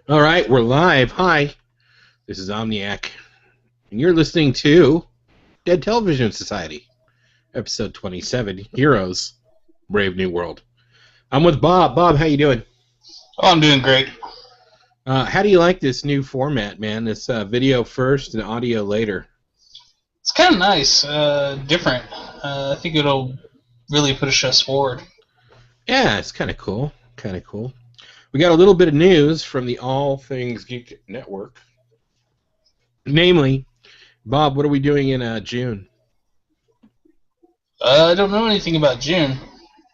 All right, we're live. Hi, this is Omniac, and you're listening to Dead Television Society, episode 27, Heroes, Brave New World. I'm with Bob. Bob, how you doing? Oh, I'm doing great. How do you like this new format, man? This video first and audio later. It's kind of nice, different. I think it'll really push us forward. Yeah, it's kind of cool. Kind of cool. We got a little bit of news from the All Things Geek Network. Namely, Bob, what are we doing in June? I don't know anything about June.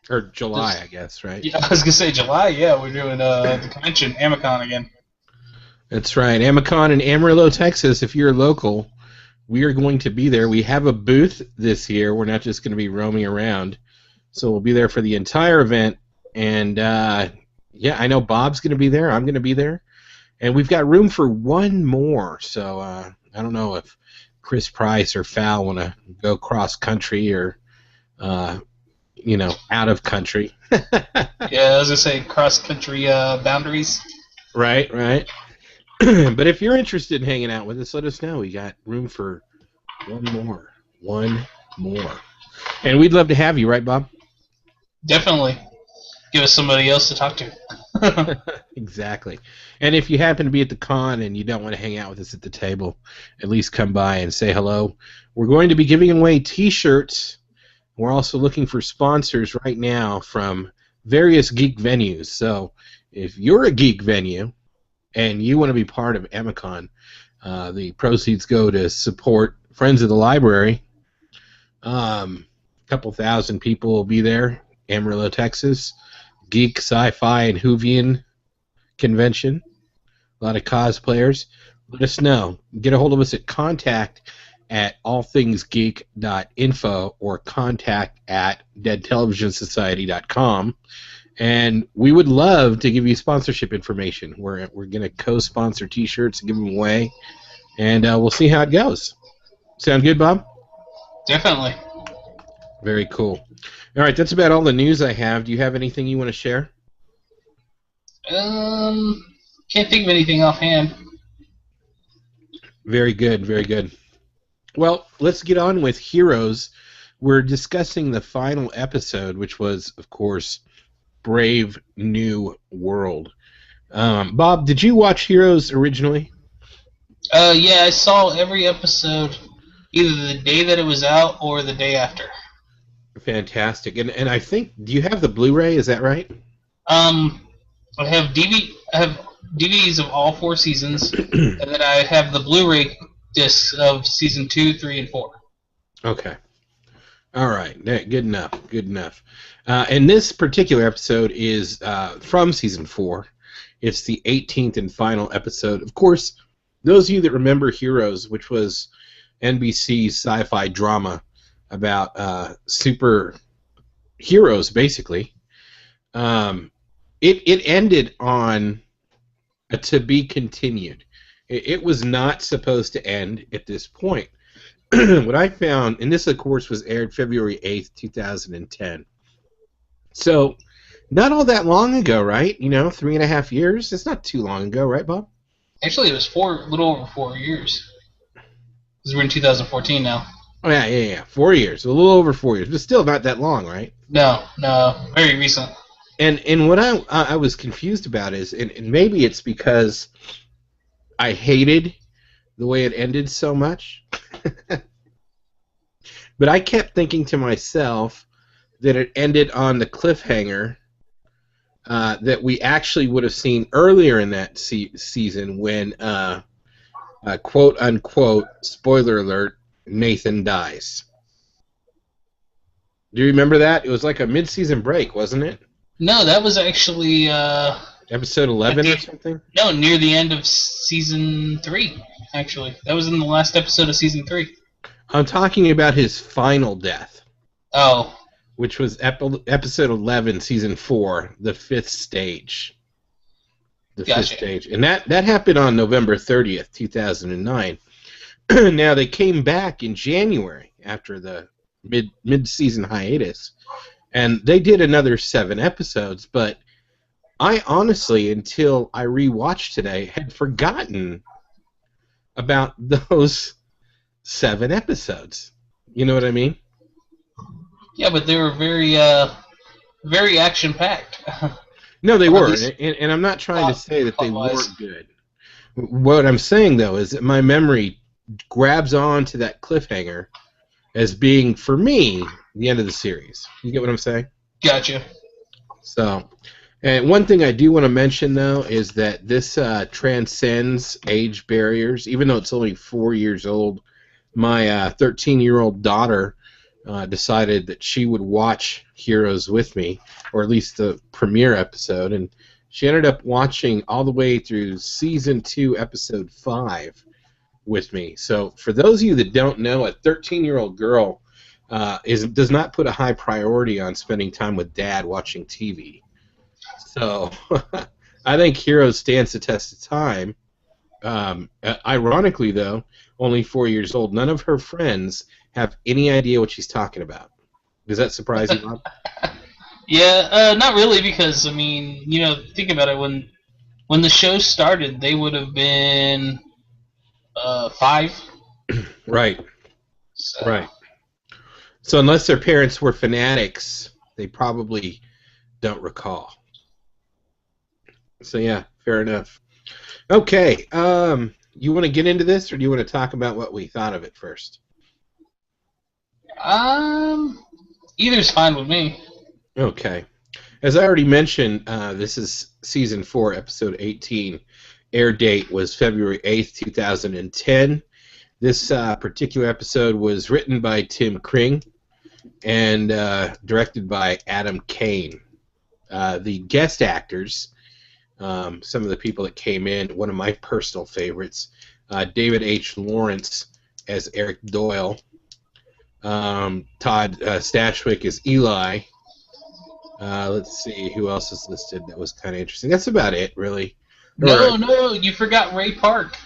Or July, I guess, right? Yeah, I was gonna say July. Yeah, we're doing the convention, Amicon again. That's right. Amicon in Amarillo, Texas. If you're local, we are going to be there. We have a booth this year. We're not just going to be roaming around. So we'll be there for the entire event. And, yeah, I know Bob's going to be there. I'm going to be there. And we've got room for one more. So I don't know if Chris Price or Fal want to go cross-country or, out of country. Yeah, I was gonna say cross-country boundaries. Right. But if you're interested in hanging out with us, let us know. We got room for one more. And we'd love to have you, right, Bob? Definitely. Give us somebody else to talk to. Exactly. And if you happen to be at the con and you don't want to hang out with us at the table, at least come by and say hello. We're going to be giving away T-shirts. We're also looking for sponsors right now from various geek venues. So if you're a geek venue and you want to be part of Amicon, the proceeds go to support Friends of the Library. A couple thousand people will be there, Amarillo, Texas. Geek, Sci-Fi, and Whovian convention. A lot of cosplayers. Let us know. Get a hold of us at contact@allthingsgeek.info or contact@deadtelevisionsociety.com. And we would love to give you sponsorship information. We're going to co-sponsor T-shirts and give them away, and we'll see how it goes. Sound good, Bob? Definitely. Very cool. All right, that's about all the news I have. Do you have anything you want to share? Can't think of anything offhand. Very good, very good. Well, let's get on with Heroes. We're discussing the final episode, which was, of course, Brave New World. Bob, did you watch Heroes originally? Yeah, I saw every episode either the day that it was out or the day after. Fantastic. And I think, do you have the Blu-ray? Is that right? I have DVDs of all 4 seasons, and then I have the Blu-ray discs of season 2, 3, and 4. Okay. All right. Good enough. And this particular episode is from season 4. It's the 18th and final episode. Of course, those of you that remember Heroes, which was NBC's sci-fi drama about super heroes, basically, it ended on a to be continued. It was not supposed to end at this point. What I found, and this, of course, was aired February 8th, 2010. So, not all that long ago, right? 3.5 years? It's not too long ago, right, Bob? Actually, it was a little over 4 years. Because we're in 2014 now. Oh, yeah. 4 years. A little over 4 years. But still not that long, right? No. Very recent. And what I was confused about is, and maybe it's because I hated the way it ended so much, but I kept thinking to myself that it ended on the cliffhanger that we actually would have seen earlier in that season when, quote-unquote, spoiler alert, Nathan dies. Do you remember that? It was like a mid-season break, wasn't it? No, that was actually... episode 11 or something? No, near the end of season 3, actually. That was in the last episode of season 3. I'm talking about his final death. Oh. Which was episode 11, season 4, the 5th stage. Gotcha. 5th stage. And that happened on November 30th, 2009. Now, they came back in January after the mid-season hiatus, and they did another 7 episodes, but I honestly, until I rewatched today, had forgotten about those 7 episodes. You know what I mean? Yeah, but they were very action packed. No, they Or at were, least and I'm not trying to say that they plot-wise. weren't good. What I'm saying, though, is that my memory grabs on to that cliffhanger as being, for me, the end of the series. You get what I'm saying? Gotcha. So, and one thing I do want to mention, though, is that this transcends age barriers. Even though it's only 4 years old, my 13-year-old daughter decided that she would watch Heroes with me, or at least the premiere episode, and she ended up watching all the way through Season 2, Episode 5 with me. So for those of you that don't know, a 13-year-old girl does not put a high priority on spending time with Dad watching TV. So I think Heroes stands the test of time. Ironically, though, only 4 years old. None of her friends have any idea what she's talking about. Does that surprise you, Bob? Yeah, not really, because I mean, think about it. When the show started, they would have been 5. Right, So. right. So unless their parents were fanatics, they probably don't recall. So yeah, fair enough. Okay, you want to get into this, or do you want to talk about what we thought of it first? Either's fine with me. Okay. As I already mentioned, this is Season 4, Episode 18. Air date was February 8th, 2010. This particular episode was written by Tim Kring and directed by Adam Kane. The guest actors, some of the people that came in, one of my personal favorites, David H. Lawrence as Eric Doyle, Todd Stashwick as Eli. Let's see who else is listed. That was kind of interesting. That's about it, really. No, you forgot Ray Park.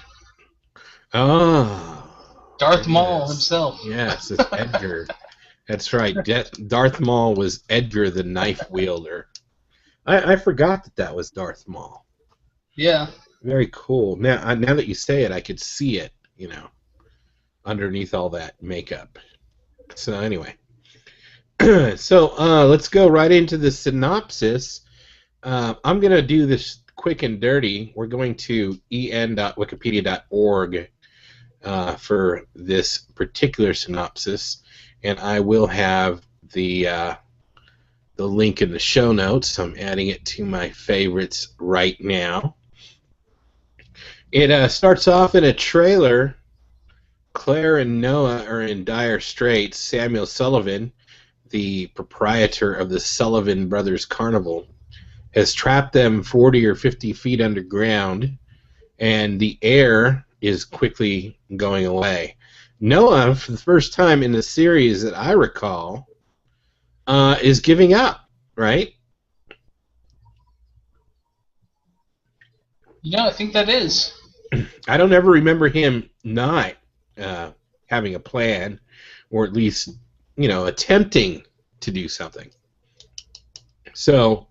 Oh, Darth Maul himself. Yes, it's Edgar. That's right. Darth Maul was Edgar the Knife Wielder. I forgot that was Darth Maul. Yeah. Very cool. Now that you say it, I could see it, underneath all that makeup. So anyway. So let's go right into the synopsis. I'm going to do this quick and dirty. We're going to en.wikipedia.org for this particular synopsis, and I will have the link in the show notes. I'm adding it to my favorites right now. It starts off in a trailer. Claire and Noah are in dire straits. Samuel Sullivan, the proprietor of the Sullivan Brothers Carnival, has trapped them 40 or 50 feet underground, and the air is quickly going away. Noah, for the first time in the series that I recall, is giving up, right? I think that is. I don't ever remember him not having a plan, or at least, attempting to do something. So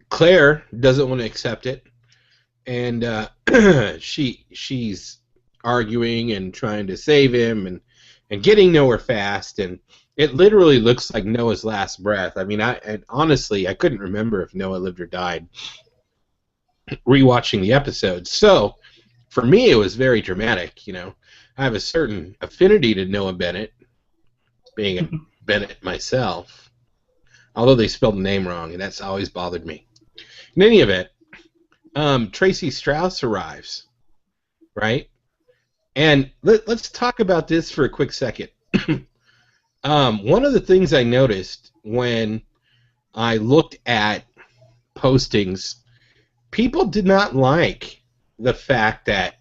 Claire doesn't want to accept it, and she's arguing and trying to save him and getting nowhere fast, and it literally looks like Noah's last breath. I mean, honestly, I couldn't remember if Noah lived or died rewatching the episode. So for me, it was very dramatic. I have a certain affinity to Noah Bennett, being a Bennett myself, although they spelled the name wrong, and that's always bothered me. In any event, Tracy Strauss arrives, right? And let's talk about this for a quick second. One of the things I noticed when I looked at postings, people did not like the fact that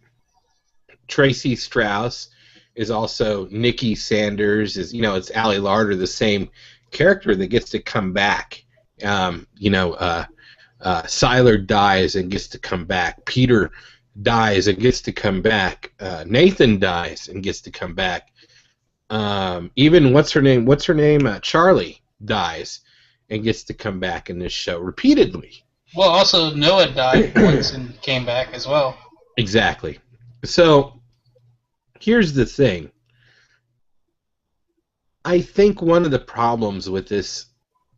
Tracy Strauss is also Nikki Sanders, it's Ali Larter, the same character that gets to come back. Sylar dies and gets to come back. Peter dies and gets to come back. Nathan dies and gets to come back. Even what's her name? Charlie dies and gets to come back in this show repeatedly. Well, also Noah died once and came back as well. Exactly. So here's the thing. I think one of the problems with this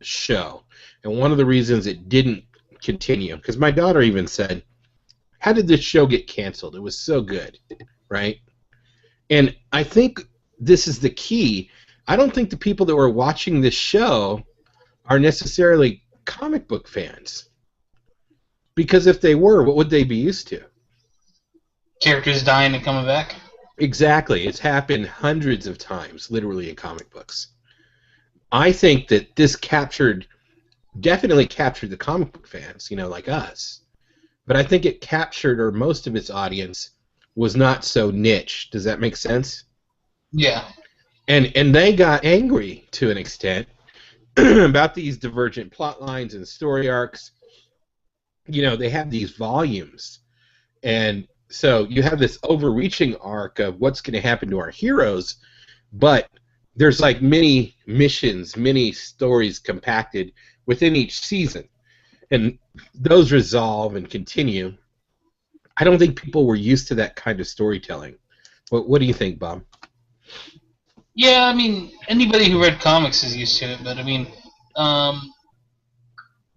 show, and one of the reasons it didn't continue, because my daughter even said, how did this show get canceled? It was so good, right? And I think this is the key. I don't think the people that were watching this show are necessarily comic book fans. Because if they were, what would they be used to? Characters dying and coming back. Exactly. It's happened hundreds of times, literally, in comic books. I think that this definitely captured the comic book fans, like us. But I think it captured, or most of its audience, was not so niche. Does that make sense? Yeah. And they got angry to an extent about these divergent plot lines and story arcs. They have these volumes. And so you have this overreaching arc of what's going to happen to our heroes, but there's like many missions, many stories compacted within each season. And those resolve and continue. I don't think people were used to that kind of storytelling. What do you think, Bob? Yeah, I mean, anybody who read comics is used to it, but I mean,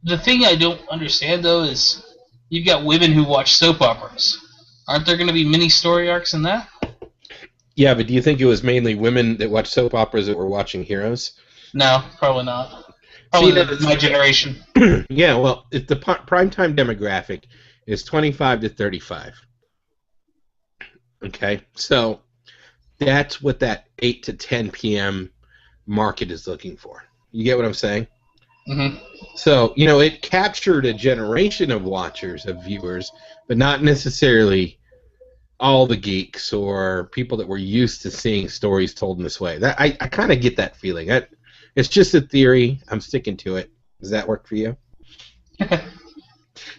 the thing I don't understand, though, is you've got women who watch soap operas. Aren't there going to be mini story arcs in that? Yeah, but do you think it was mainly women that watched soap operas that were watching Heroes? No, probably not. Probably my generation. Yeah, well, the primetime demographic is 25 to 35. Okay, so that's what that 8 to 10 p.m. market is looking for. You get what I'm saying? Mm-hmm. So, it captured a generation of watchers, of viewers, but not necessarily all the geeks or people that were used to seeing stories told in this way. I kind of get that feeling. It's just a theory. I'm sticking to it. Does that work for you?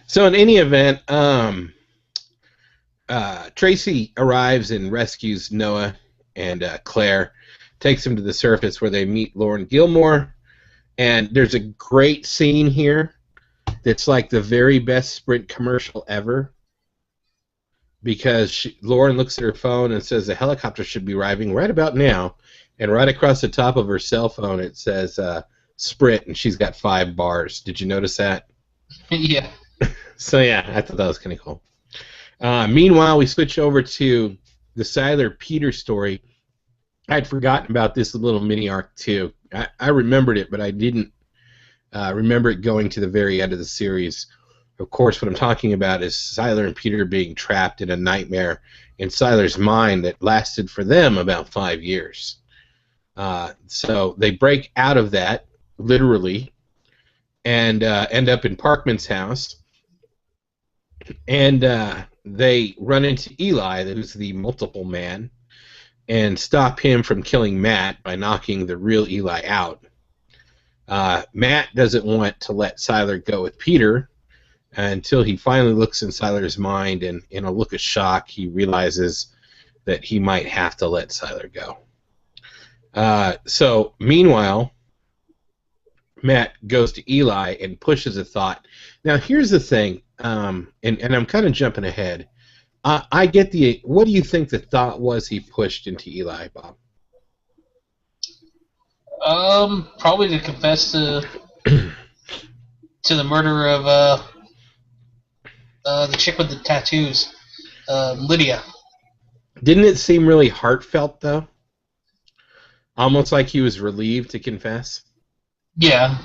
So in any event, Tracy arrives and rescues Noah, and Claire takes him to the surface where they meet Lauren Gilmore. And there's a great scene here that's like the very best Sprint commercial ever, because Lauren looks at her phone and says the helicopter should be arriving right about now, and right across the top of her cell phone it says Sprint, and she's got 5 bars. Did you notice that? Yeah. So yeah, I thought that was kind of cool. Meanwhile, we switch over to the Siler Peter story. I'd forgotten about this little mini arc too. I remembered it, but I didn't remember it going to the very end of the series. Of course, what I'm talking about is Siler and Peter being trapped in a nightmare in Siler's mind that lasted for them about 5 years. So they break out of that, literally, and end up in Parkman's house. And they run into Eli, who's the multiple man, and stop him from killing Matt by knocking the real Eli out. Matt doesn't want to let Siler go with Peter until he finally looks in Siler's mind, and in a look of shock, he realizes that he might have to let Siler go. So, meanwhile, Matt goes to Eli and pushes a thought. Now, here's the thing, and I'm kind of jumping ahead. I get the. What do you think the thought was he pushed into Eli, Bob? Probably to confess to the murder of the chick with the tattoos, Lydia. Didn't it seem really heartfelt though? Almost like he was relieved to confess. Yeah.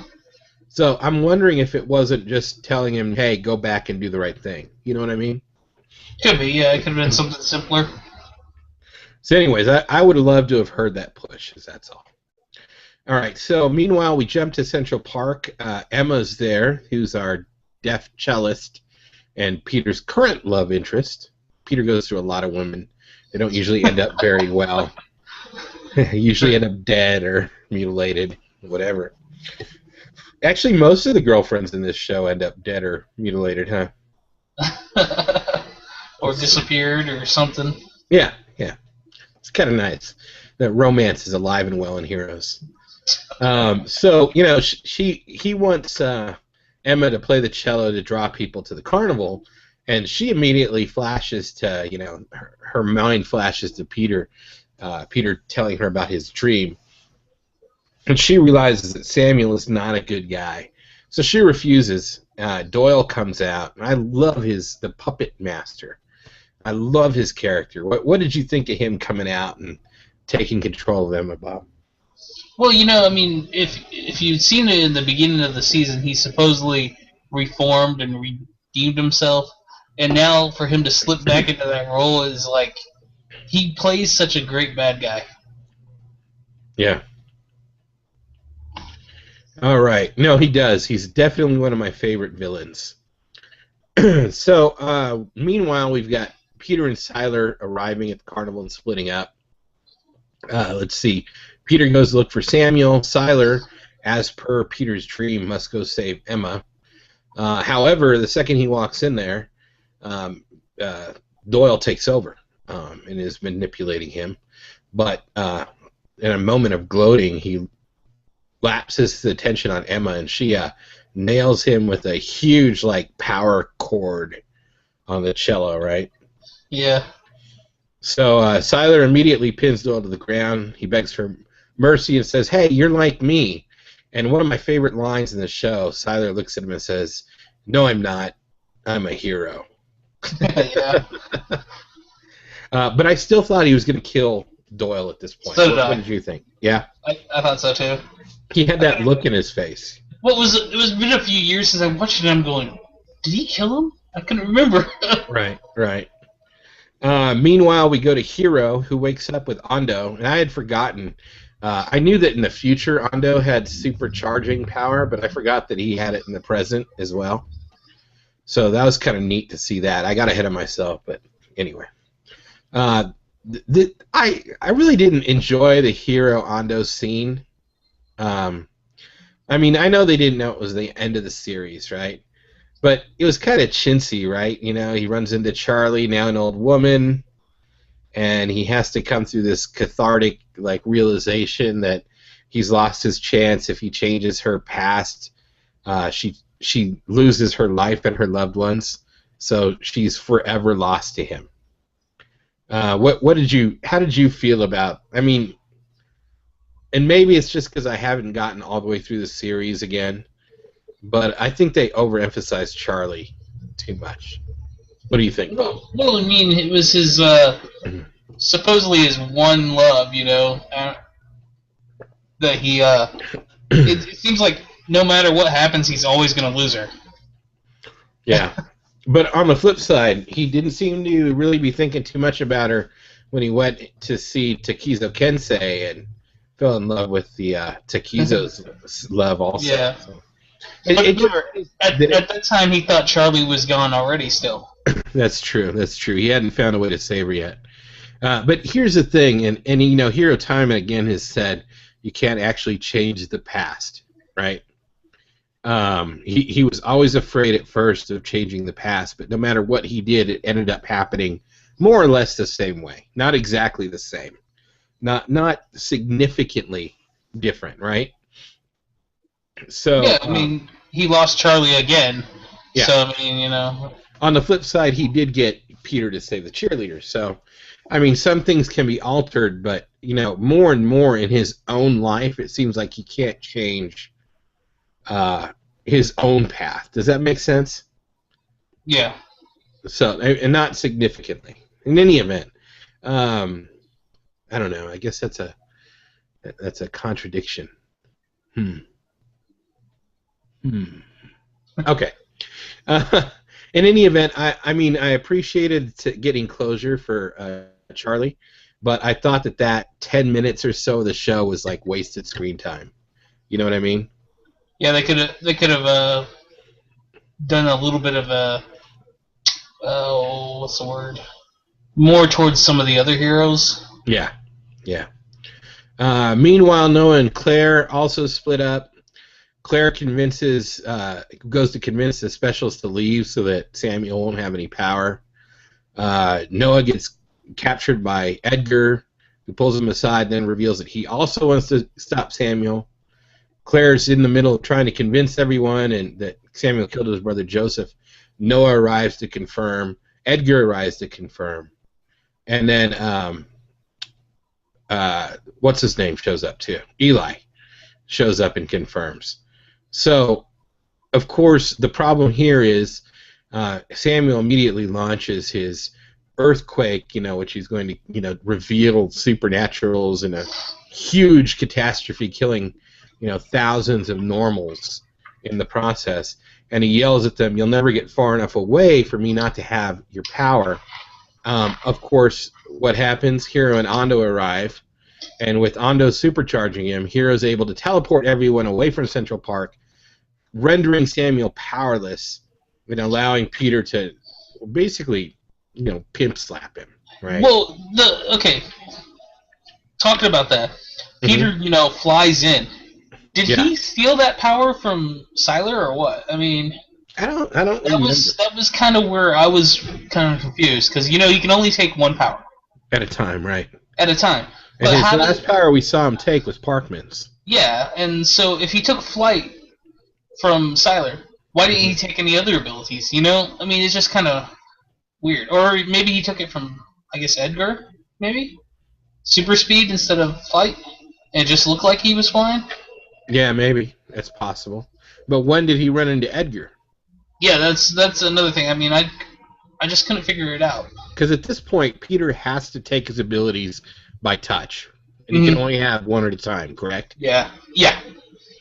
So I'm wondering if it wasn't just telling him, "Hey, go back and do the right thing." You know what I mean? Could be, yeah. It could have been something simpler. So anyways, I would have loved to have heard that push, that's all. All right, so meanwhile, we jump to Central Park. Emma's there, who's our deaf cellist and Peter's current love interest. Peter goes through a lot of women. They don't usually end up very well. Usually end up dead or mutilated, whatever. Actually, most of the girlfriends in this show end up dead or mutilated, huh? Or disappeared or something. Yeah. It's kind of nice that romance is alive and well in Heroes. So he wants Emma Emma to play the cello to draw people to the carnival, and she immediately flashes to, her mind flashes to Peter, Peter telling her about his dream, and she realizes that Samuel is not a good guy, so she refuses. Doyle comes out, and I love the puppet master. I love his character. What did you think of him coming out and taking control of Emma, Bob? Well, I mean, if you'd seen it in the beginning of the season, he supposedly reformed and redeemed himself, and now for him to slip back into that role is like, he plays such a great bad guy. Yeah. All right. No, he does. He's definitely one of my favorite villains. So, meanwhile, we've got Peter and Siler arriving at the carnival and splitting up. Let's see. Peter goes to look for Samuel. Siler, as per Peter's dream, must go save Emma. However, the second he walks in there, Doyle takes over and is manipulating him. But in a moment of gloating, he lapses the attention on Emma, and she nails him with a huge, power chord on the cello, right? Yeah. So Siler immediately pins Doyle to the ground. He begs for mercy and says, "Hey, you're like me." And one of my favorite lines in the show, Siler looks at him and says, "No, I'm not. I'm a hero." Yeah. But I still thought he was going to kill Doyle at this point. So what did you think? Yeah? I thought so, too. He had that look in his face. It was been a few years since I watched it, and I'm going, did he kill him? I couldn't remember. Right. Meanwhile, we go to Hero, who wakes up with Ando, and I had forgotten. I knew that in the future Ando had supercharging power, but I forgot that he had it in the present as well. So that was kind of neat to see that. I got ahead of myself, but anyway. I really didn't enjoy the Hero Ando scene. I mean, I know they didn't know it was the end of the series, right? But it was kind of chintzy, right? He runs into Charlie, now an old woman, and he has to come through this cathartic, realization that he's lost his chance if he changes her past. She loses her life and her loved ones, so she's forever lost to him. How did you feel about? I mean, and maybe it's just because I haven't gotten all the way through the series again, but I think they overemphasized Charlie too much. What do you think, Bob? Well, I mean, it was his supposedly his one love, that he it seems like no matter what happens, he's always going to lose her. Yeah. But on the flip side, he didn't seem to really be thinking too much about her when he went to see Takizo Kensei and fell in love with the Takizo's love also. Yeah. So. At that time, he thought Charlie was gone already still. That's true. He hadn't found a way to save her yet. But here's the thing, and Hiro time and again has said you can't actually change the past, right? He was always afraid at first of changing the past, but no matter what he did, it ended up happening more or less the same way. Not exactly the same. Not significantly different, right? So yeah, I mean, he lost Charlie again. Yeah. So I mean, On the flip side, he did get Peter to save the cheerleader. So, I mean, some things can be altered, but more and more in his own life, it seems like he can't change his own path. Does that make sense? Yeah. So, and not significantly. In any event, I don't know. I guess that's a contradiction. Okay. In any event, I mean, I appreciated getting closure for Charlie, but I thought that 10 minutes or so of the show was like wasted screen time. You know what I mean? Yeah, they could have done a little bit of a what's the word? More towards some of the other heroes. Yeah. Meanwhile, Noah and Claire also split up. Claire goes to convince the specials to leave so that Samuel won't have any power. Noah gets captured by Edgar, who pulls him aside, then reveals that he also wants to stop Samuel. Claire's in the middle of trying to convince everyone and that Samuel killed his brother Joseph. Noah arrives to confirm. Edgar arrives to confirm. And then, what's his name shows up too? Eli shows up and confirms. So, of course, the problem here is Samuel immediately launches his earthquake, which he's going to, reveal supernaturals in a huge catastrophe, killing, thousands of normals in the process. And he yells at them, "You'll never get far enough away for me not to have your power." Of course, what happens? Hiro and Ando arrive, and with Ando supercharging him, Hiro's able to teleport everyone away from Central Park, rendering Samuel powerless and allowing Peter to basically, pimp slap him, right? Well, talking about that, Peter, flies in. Did he steal that power from Sylar or what? I mean, I don't remember. That was kind of where I was kind of confused because you can only take one power at a time, right? At a time. And his last power we saw him take was Parkman's. Yeah, and so if he took flight from Sylar, why didn't he take any other abilities? I mean, it's just kind of weird. Or maybe he took it from, I guess, Edgar. Maybe super speed instead of flight, and it just looked like he was flying. Yeah, maybe that's possible. But when did he run into Edgar? Yeah, that's another thing. I mean, I just couldn't figure it out. Because at this point, Peter has to take his abilities by touch, and he can only have one at a time. Correct? Yeah.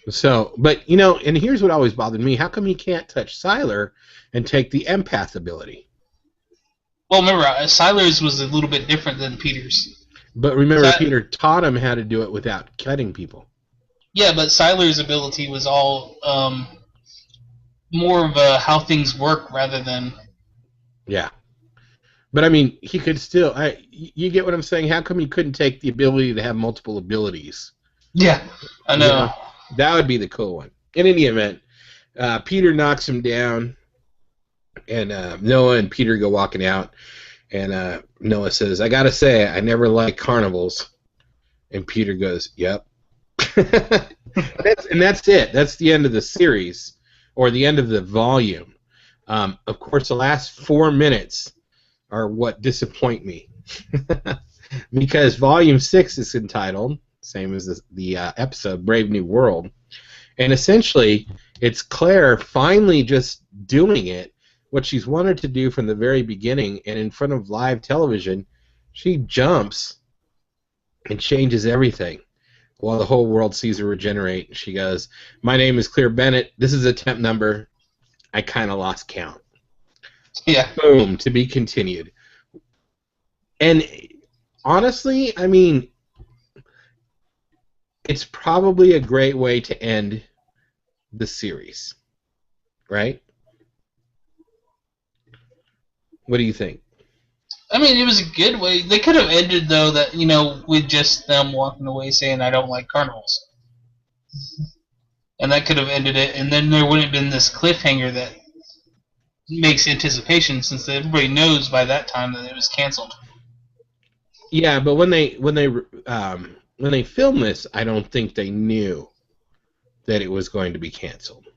So, but and here's what always bothered me: how come he can't touch Sylar and take the empath ability? Well, remember, Sylar's was a little bit different than Peter's. But remember, Peter taught him how to do it without cutting people. Yeah, but Sylar's ability was all more of how things work rather than... Yeah. But, I mean, he could still... you get what I'm saying? How come he couldn't take the ability to have multiple abilities? Yeah, I know. That would be the cool one. In any event, Peter knocks him down, and Noah and Peter go walking out, and Noah says, "I gotta say, I never liked carnivals." And Peter goes, "Yep." And that's it. That's the end of the series, or the end of the volume. Of course, the last 4 minutes are what disappoint me, because Volume 6 is entitled, same as the episode, Brave New World, and essentially it's Claire finally just doing it, what she's wanted to do from the very beginning, and in front of live television, she jumps and changes everything. While the whole world sees her regenerate, she goes, "My name is Claire Bennett. This is a temp number. I kind of lost count." Yeah. Boom. To be continued. And honestly, I mean, it's probably a great way to end the series, right? What do you think? I mean, it was a good way. They could have ended, though, that, with just them walking away saying, "I don't like carnivals." And that could have ended it, and then there wouldn't have been this cliffhanger that makes anticipation, since everybody knows by that time that it was canceled. Yeah, but when they filmed this, I don't think they knew that it was going to be canceled,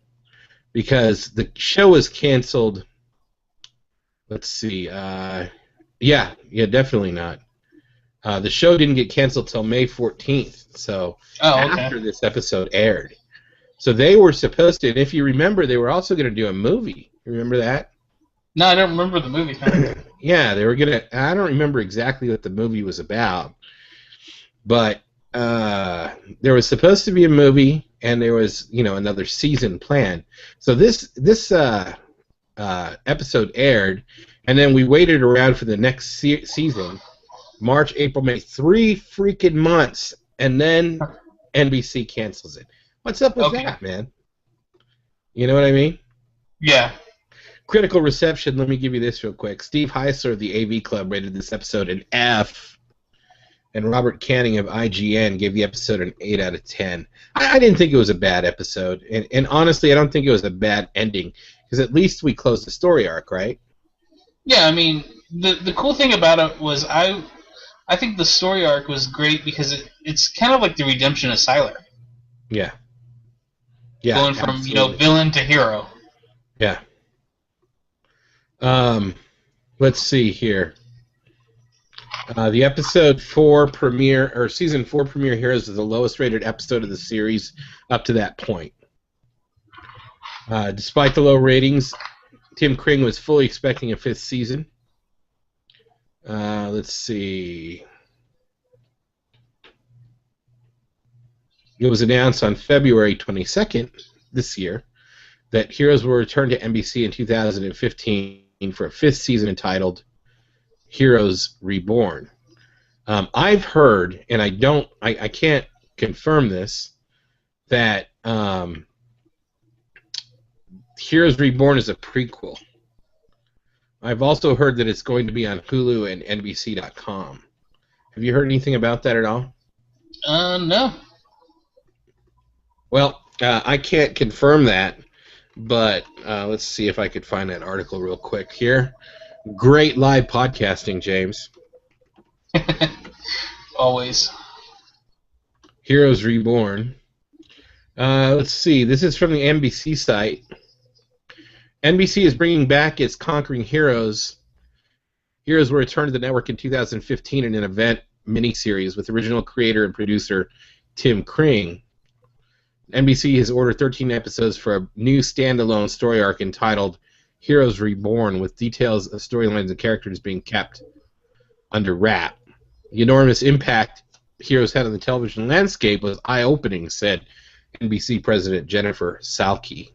because the show was canceled. Let's see. Yeah, definitely not. The show didn't get canceled till May 14th, so after this episode aired. So they were supposed to, and if you remember, they were also going to do a movie. You remember that? No, I don't remember the movie. Yeah, they were going to, I don't remember exactly what the movie was about, but there was supposed to be a movie, and there was, another season planned. So this episode aired, and then we waited around for the next season, March, April, May, 3 freaking months, and then NBC cancels it. What's up with that, man? You know what I mean? Yeah. Critical reception, let me give you this real quick. Steve Heisler of the AV Club rated this episode an F, and Robert Canning of IGN gave the episode an 8 out of 10. I didn't think it was a bad episode, and honestly, I don't think it was a bad ending, because at least we closed the story arc, right? Yeah, I mean, the cool thing about it was I think the story arc was great because it's kind of like the redemption of Sylar. Yeah. Yeah, going from absolutely. villain to hero. Yeah. Let's see here. The episode 4 premiere, or season 4 premiere Heroes is the lowest rated episode of the series up to that point. Despite the low ratings, Tim Kring was fully expecting a 5th season. Let's see. It was announced on February 22nd this year that Heroes will return to NBC in 2015 for a 5th season entitled Heroes Reborn. I've heard, and I can't confirm this, that Heroes Reborn is a prequel. I've also heard that it's going to be on Hulu and NBC.com. Have you heard anything about that at all? No. Well, I can't confirm that, but let's see if I could find that article real quick here. Great live podcasting, James. Always. Heroes Reborn. Let's see. This is from the NBC site. NBC is bringing back its Conquering Heroes. Heroes will return to the network in 2015 in an event miniseries with original creator and producer Tim Kring. NBC has ordered 13 episodes for a new standalone story arc entitled Heroes Reborn, with details of storylines and characters being kept under wrap. The enormous impact Heroes had on the television landscape was eye-opening, said NBC President Jennifer Salke.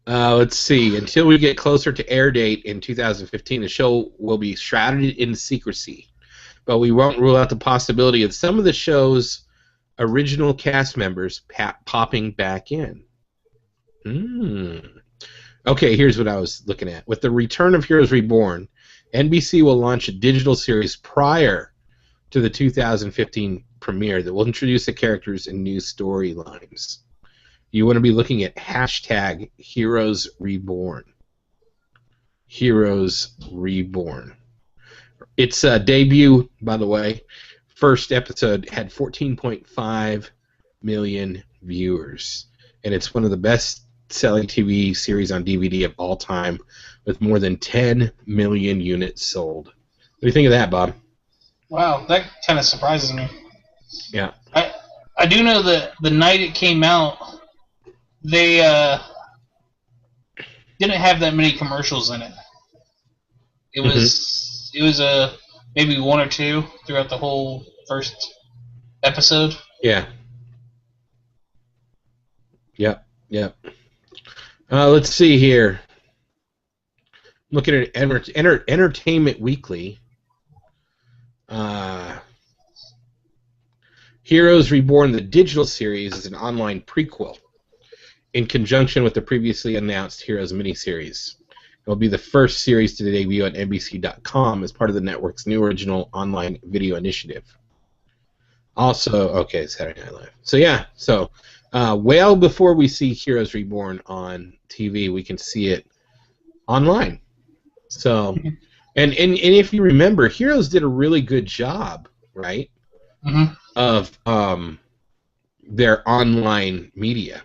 Let's see. Until we get closer to air date in 2015, the show will be shrouded in secrecy. But we won't rule out the possibility of some of the show's original cast members popping back in. Okay, here's what I was looking at. With the return of Heroes Reborn, NBC will launch a digital series prior to the 2015 premiere that will introduce the characters and new storylines. You want to be looking at hashtag Heroes Reborn. Heroes Reborn. Its debut, by the way, first episode had 14.5 million viewers. And it's one of the best-selling TV series on DVD of all time, with more than 10 million units sold. What do you think of that, Bob? Wow, that kind of surprises me. Yeah. I do know that the night it came out, they didn't have that many commercials in it. It was maybe one or two throughout the whole first episode. Yeah. Yep. Let's see here. Looking at Entertainment Weekly. Heroes Reborn, the digital series, is an online prequel in conjunction with the previously announced Heroes miniseries. It will be the first series to debut on NBC.com as part of the network's new original online video initiative. Also, okay, Saturday Night Live. So yeah, well before we see Heroes Reborn on TV, we can see it online. So, and if you remember, Heroes did a really good job, right? Mm-hmm. Of their online media.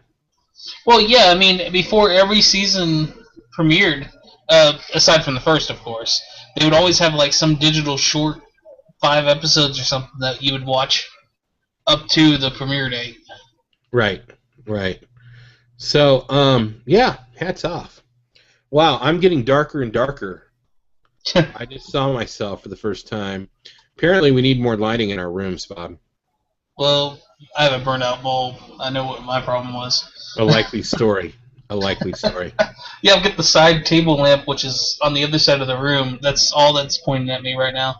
Well, yeah, I mean, before every season premiered, aside from the first, of course, they would always have like some digital short 5 episodes or something that you would watch up to the premiere date. Right. So, yeah, hats off. Wow, I'm getting darker and darker. I just saw myself for the first time. Apparently, we need more lighting in our rooms, Bob. Well, I have a burnout bulb. I know what my problem was. A likely story. Yeah, I'll get the side table lamp, which is on the other side of the room. That's all that's pointing at me right now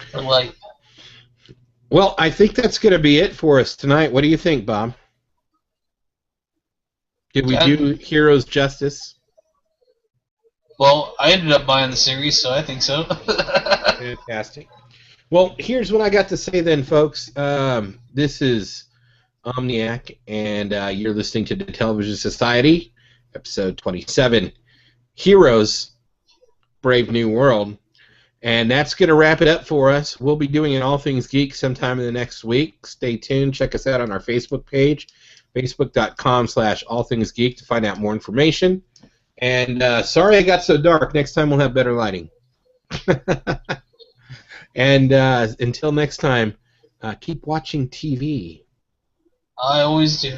for light. Well, I think that's going to be it for us tonight. What do you think, Bob? Did we do Heroes justice? Well, I ended up buying the series, so I think so. Fantastic. Well, here's what I got to say then, folks. This is Omniac, and you're listening to the Television Society, episode 27, Heroes, Brave New World. And that's going to wrap it up for us. We'll be doing an All Things Geek sometime in the next week. Stay tuned. Check us out on our Facebook page. Facebook.com/allthingsgeek to find out more information. And sorry I got so dark. Next time we'll have better lighting. And until next time, keep watching TV. I always do.